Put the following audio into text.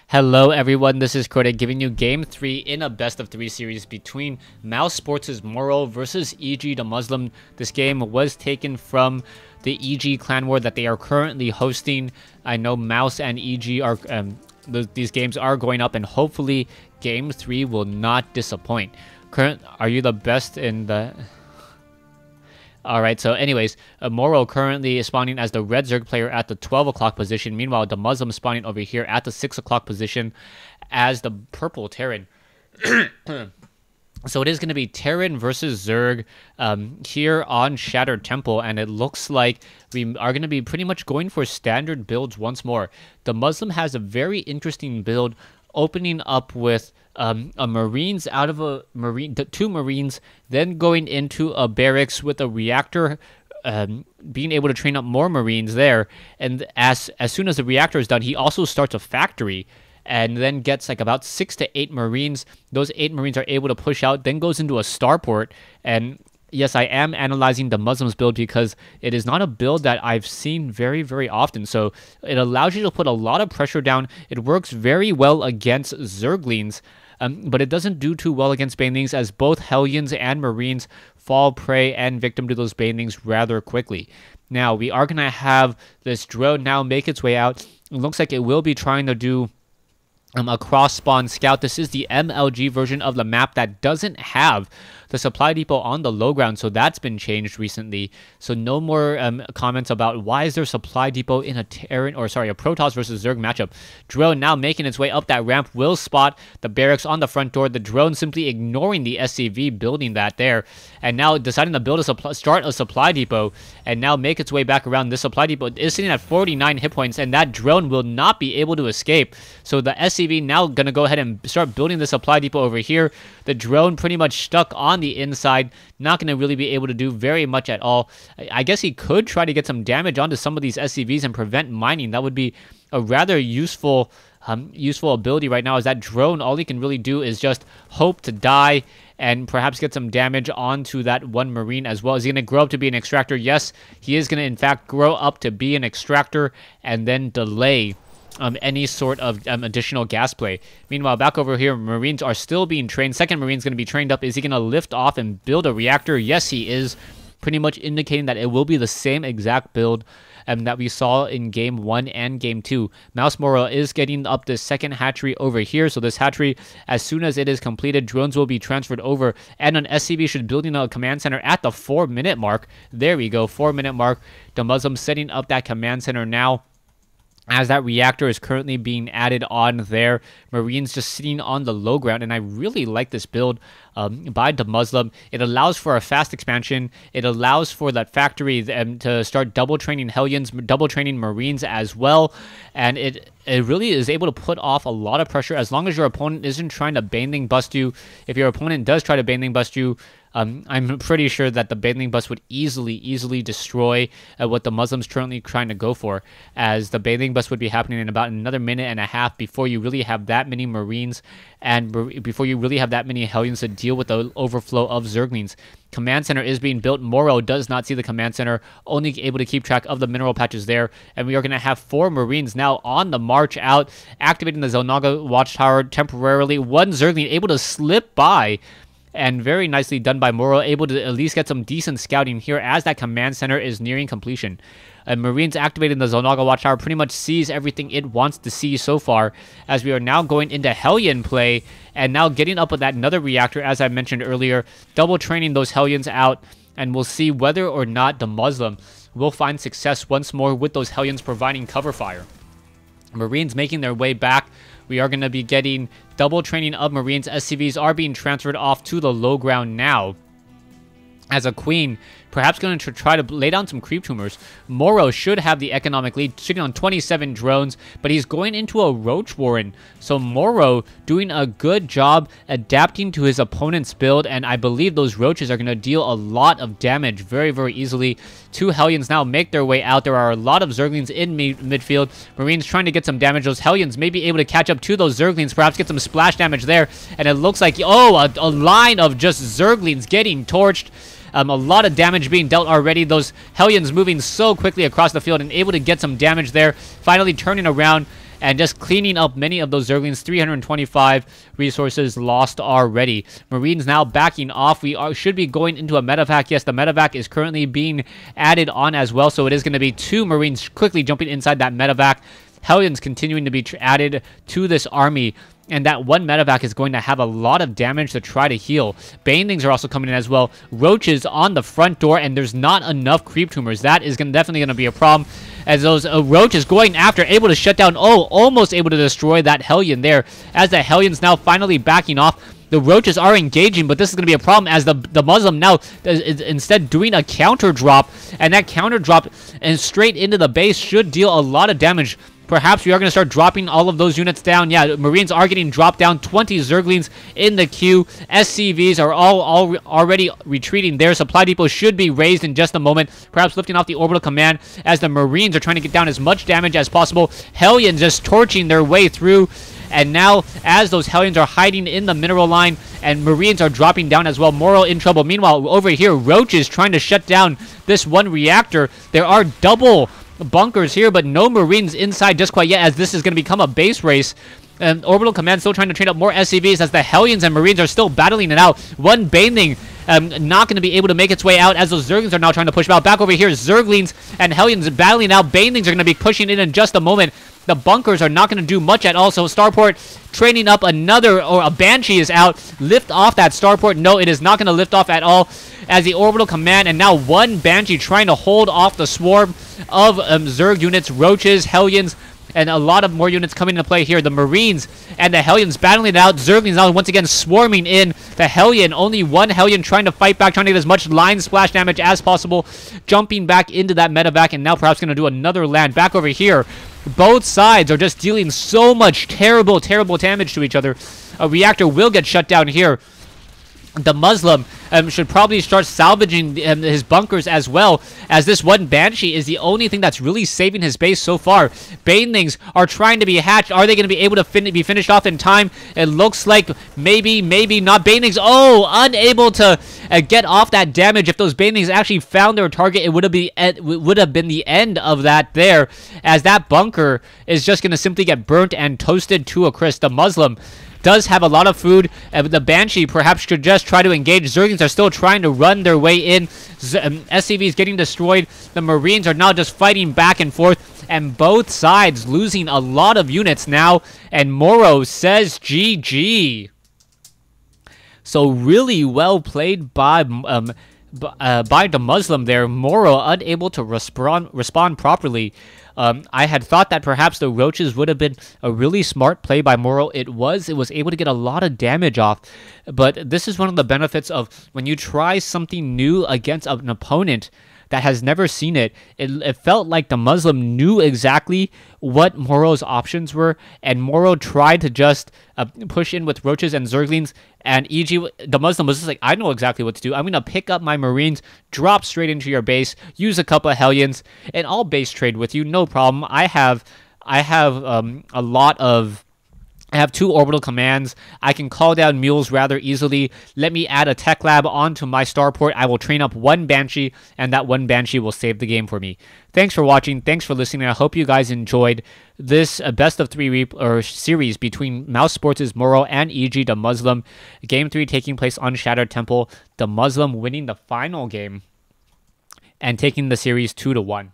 Hello everyone, this is Crota giving you Game 3 in a best of 3 series between Mouse Sports' Morrow versus EG DeMuslim. This game was taken from the EG clan war that they are currently hosting. I know Mouse and EG are these games are going up, and hopefully Game 3 will not disappoint. Are you the best in the... Alright, so anyways, Morrow currently is spawning as the red Zerg player at the 12 o'clock position. Meanwhile, DeMuslim spawning over here at the 6 o'clock position as the purple Terran. So it is going to be Terran versus Zerg here on Shattered Temple, and it looks like we are going to be pretty much going for standard builds once more. DeMuslim has a very interesting build, opening up with a Marines out of a two Marines, then going into a barracks with a reactor, being able to train up more Marines there. And as soon as the reactor is done, he also starts a factory and then gets like about 6 to 8 Marines. Those 8 Marines are able to push out, then goes into a starport. And yes, I am analyzing DeMuslim's build because it is not a build that I've seen very, very often. So it allows you to put a lot of pressure down. It works very well against Zerglings, but it doesn't do too well against Banelings, as both Hellions and Marines fall prey and victim to those Banelings rather quickly. Now, we are going to have this drone now make its way out. It looks like it will be trying to do a cross-spawn scout. This is the MLG version of the map that doesn't have the supply depot on the low ground, so that's been changed recently. So no more comments about why is there a supply depot in a Terran, or sorry, a Protoss versus Zerg matchup. Drone now making its way up that ramp, will spot the barracks on the front door. The drone simply ignoring the SCV, building that there, and now deciding to build start a supply depot, and now make its way back around. This supply depot is sitting at 49 hit points, and that drone will not be able to escape. So the SCV now gonna go ahead and start building the supply depot over here. The drone pretty much stuck on the inside, not going to really be able to do very much at all. I guess he could try to get some damage onto some of these SCVs and prevent mining. That would be a rather useful ability right now, as that drone, all he can really do is just hope to die and perhaps get some damage onto that one Marine as well. Is he going to grow up to be an extractor? Yes, he is going to in fact grow up to be an extractor and then delay any sort of additional gas play. Meanwhile, back over here, Marines are still being trained. Second Marine's going to be trained up. Is he going to lift off and build a reactor? Yes, he is. Pretty much indicating that it will be the same exact build that we saw in Game 1 and Game 2. Mouse Morrow is getting up this second hatchery over here. So this hatchery, as soon as it is completed, drones will be transferred over, and an SCV should build in a command center at the 4-minute mark. There we go, 4-minute mark. DeMuslim setting up that command center now, as that reactor is currently being added on there. Marines just sitting on the low ground, and I really like this build by DeMuslim. It allows for a fast expansion. It allows for that factory to start double training Hellions, double training Marines as well, and it really is able to put off a lot of pressure as long as your opponent isn't trying to Baneling bust you. If your opponent does try to Baneling bust you, I'm pretty sure that the Baneling bust would easily destroy what DeMuslim's currently trying to go for, as the Baneling bust would be happening in about another minute and a half before you really have that many Marines and before you really have that many Hellions to deal with the overflow of Zerglings. Command center is being built. Morrow does not see the command center, only able to keep track of the mineral patches there, and we are going to have 4 Marines now on the march out, activating the Zonaga watchtower temporarily. One Zergling able to slip by, and very nicely done by Morrow, able to at least get some decent scouting here as that command center is nearing completion. Marines activating the Zonaga watchtower pretty much sees everything it wants to see so far, as we are now going into Hellion play, and now getting up with that another reactor, as I mentioned earlier, double training those Hellions out, and we'll see whether or not DeMuslim will find success once more with those Hellions providing cover fire. Marines making their way back. We are going to be getting double training of Marines. SCVs are being transferred off to the low ground now, as a Queen perhaps going to try to lay down some creep tumors. Morrow should have the economic lead, sitting on 27 drones, but he's going into a Roach Warren. So Morrow doing a good job adapting to his opponent's build, and I believe those Roaches are going to deal a lot of damage very easily. 2 Hellions now make their way out. There are a lot of Zerglings in midfield. Marines trying to get some damage. Those Hellions may be able to catch up to those Zerglings, perhaps get some splash damage there, and it looks like, oh, a line of just Zerglings getting torched. A lot of damage being dealt already. Those Hellions moving so quickly across the field and able to get some damage there. Finally turning around and just cleaning up many of those Zerglings. 325 resources lost already. Marines now backing off. We should be going into a medevac. Yes, the medevac is currently being added on as well, so it is going to be 2 Marines quickly jumping inside that medevac. Hellions continuing to be added to this army. And that 1 medevac is going to have a lot of damage to try to heal. Banelings are also coming in as well. Roaches on the front door, and there's not enough creep tumors. That is definitely going to be a problem. As those roaches going after, able to shut down, almost able to destroy that Hellion there. As the Hellions now finally backing off. The roaches are engaging, but this is going to be a problem as the Muslim now is instead doing a counter drop. And that counter drop and straight into the base should deal a lot of damage. Perhaps we are going to start dropping all of those units down. Yeah, Marines are getting dropped down. 20 Zerglings in the queue. SCVs are all already retreating. Their supply depot should be raised in just a moment. Perhaps lifting off the orbital command as the Marines are trying to get down as much damage as possible. Hellions just torching their way through. And now, as those Hellions are hiding in the mineral line, and Marines are dropping down as well, Morrow in trouble. Meanwhile, over here, Roaches trying to shut down this 1 reactor. There are double bunkers here, but no Marines inside just quite yet, as this is going to become a base race. And Orbital Command still trying to train up more SCVs as the Hellions and Marines are still battling it out. 1 Baneling not going to be able to make its way out as those Zerglings are now trying to push out. Back over here, Zerglings and Hellions battling out. Banelings are going to be pushing in just a moment. The bunkers are not going to do much at all. So Starport training up another, or a Banshee is out. Lift off that Starport. No, it is not going to lift off at all. As the Orbital Command, and now 1 Banshee trying to hold off the swarm of Zerg units, Roaches, Hellions, and a lot of more units coming into play here. The Marines and the Hellions battling it out. Zerglings now once again swarming in. The Hellion, only 1 Hellion trying to fight back, trying to get as much line splash damage as possible. Jumping back into that medevac, and now perhaps going to do another land. Back over here, both sides are just dealing so much terrible damage to each other. A reactor will get shut down here. The Muslim should probably start salvaging his bunkers as well, as this 1 Banshee is the only thing that's really saving his base so far. Banelings are trying to be hatched. Are they going to be able to be finished off in time? It looks like maybe not. Banelings, unable to get off that damage. If those Banelings actually found their target, it would have been the end of that there, as that bunker is just going to simply get burnt and toasted to a crisp. The Muslim does have a lot of food. The Banshee perhaps should just try to engage. Zerglings are still trying to run their way in. SCVs getting destroyed. The Marines are now just fighting back and forth, and both sides losing a lot of units now. And Morrow says GG. So really well played by the Muslim there. Morrow unable to respond properly. I had thought that perhaps the Roaches would have been a really smart play by Morrow. It was able to get a lot of damage off. But this is one of the benefits of when you try something new against an opponent that has never seen it. It felt like the Muslim knew exactly what Morrow's options were, and Morrow tried to just push in with Roaches and Zerglings, and EG, the Muslim was just like, I know exactly what to do. I'm going to pick up my Marines, drop straight into your base, use a couple of Hellions, and I'll base trade with you, no problem. I have a lot of... I have 2 orbital commands. I can call down mules rather easily. Let me add a tech lab onto my starport. I will train up 1 Banshee, and that 1 Banshee will save the game for me. Thanks for watching. Thanks for listening. I hope you guys enjoyed this best of 3 series between Mouse Sports' Morrow and EG the Muslim. Game 3 taking place on Shattered Temple. The Muslim winning the final game and taking the series 2-1.